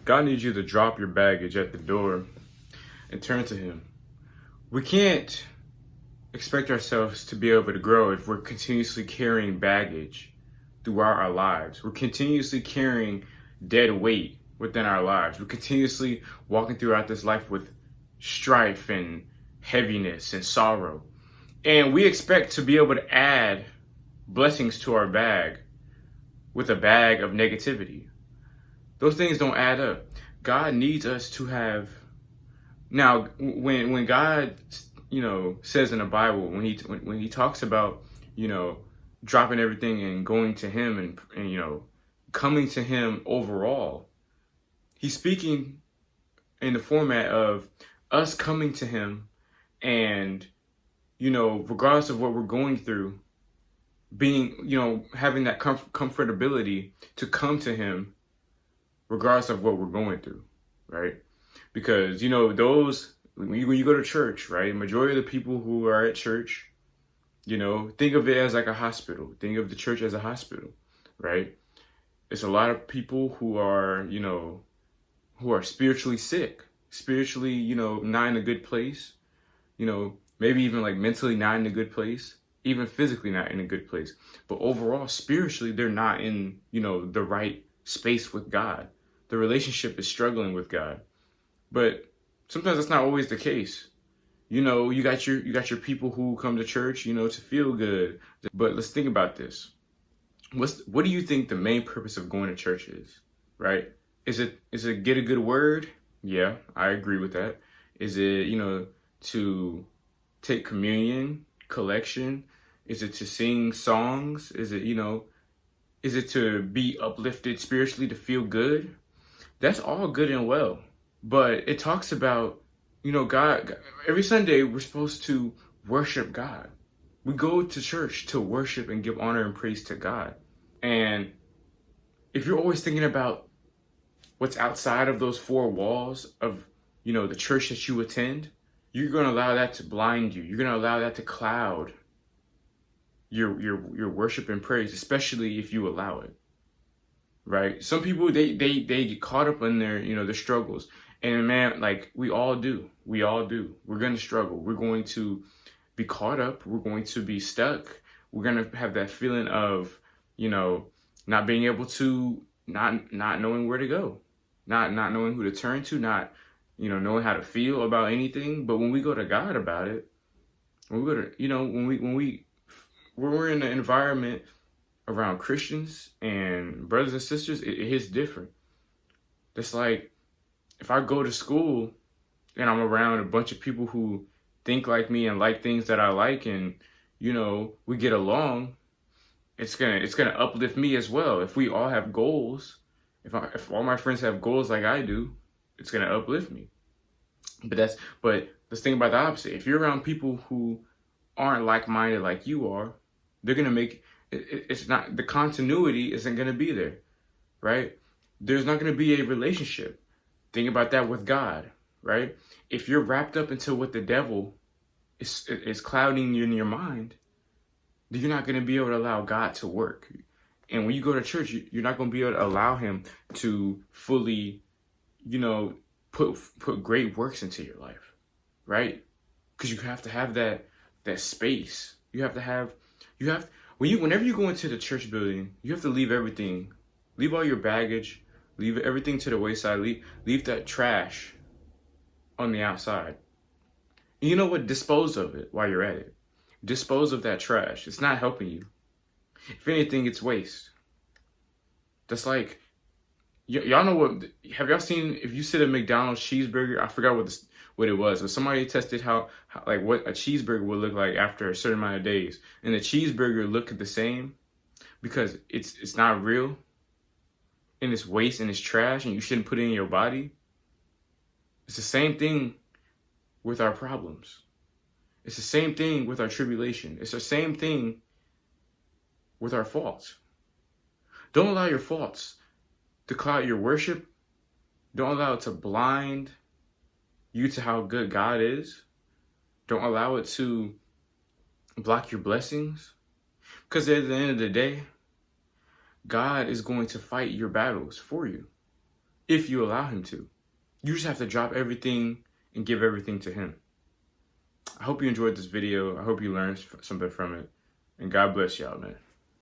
God needs you to drop your baggage at the door and turn to Him. We can't expect ourselves to be able to grow if we're continuously carrying baggage throughout our lives. We're continuously carrying dead weight within our lives. We're continuously walking throughout this life with strife and heaviness and sorrow. And we expect to be able to add blessings to our bag with a bag of negativity. Those things don't add up. God needs us to have. Now, when God, says in the Bible, when he talks about, dropping everything and going to Him and coming to Him overall, He's speaking in the format of us coming to Him and, regardless of what we're going through, being, having that comfortability to come to Him regardless of what we're going through, right? Because, those, when you go to church, right, majority of the people who are at church, think of it as like a hospital. Think of the church as a hospital, right? It's a lot of people who are, who are spiritually sick, spiritually, not in a good place, maybe even like mentally not in a good place, even physically not in a good place. But overall, spiritually, they're not in, the right space with God. The relationship is struggling with God. But sometimes that's not always the case. You got your people who come to church, to feel good. But let's think about this. What do you think the main purpose of going to church is, right? Is it get a good word? Yeah, I agree with that. Is it, to take communion, collection? Is it to sing songs? Is it, is it to be uplifted spiritually, to feel good? That's all good and well. But it talks about, God, every Sunday we're supposed to worship God. We go to church to worship and give honor and praise to God. And if you're always thinking about what's outside of those four walls of, the church that you attend, you're going to allow that to blind you. You're going to allow that to cloud your worship and praise, especially if you allow it. Right? Some people, they get caught up in their struggles. And man, like we all do. We're going to struggle. We're going to be caught up. We're going to be stuck. We're going to have that feeling of, not being able to, not knowing where to go, not knowing who to turn to, not, knowing how to feel about anything. But when we go to God about it, when we go to, when we're in an environment around Christians and brothers and sisters, it hits different. It's like if I go to school and I'm around a bunch of people who think like me and like things that I like, and we get along, it's gonna uplift me as well. If we all have goals, if all my friends have goals like I do, it's gonna uplift me. But let's think about the opposite. If you're around people who aren't like-minded like you are, they're gonna make it's not, the continuity isn't going to be there, right? There's not going to be a relationship. Think about that with God, right? If you're wrapped up into what the devil is clouding you in your mind, then you're not going to be able to allow God to work. And when you go to church, you're not going to be able to allow Him to fully, put great works into your life, right? Because you have to have that space. Whenever you go into the church building, you have to leave everything. Leave all your baggage. Leave everything to the wayside. Leave that trash on the outside. And you know what? Dispose of it while you're at it. Dispose of that trash. It's not helping you. If anything, it's waste. That's like, y'all know what? Have y'all seen? If you sit at McDonald's cheeseburger, I forgot what it was, but somebody tested how like what a cheeseburger would look like after a certain amount of days, and the cheeseburger looked the same because it's not real, and it's waste and it's trash, and you shouldn't put it in your body. It's the same thing with our problems. It's the same thing with our tribulation. It's the same thing with our faults. Don't allow your faults to cloud your worship. Don't allow it to blind you to how good God is. Don't allow it to block your blessings. Because at the end of the day, God is going to fight your battles for you. if you allow him to. You just have to drop everything and give everything to him. I hope you enjoyed this video. I hope you learned something from it. And God bless y'all, man.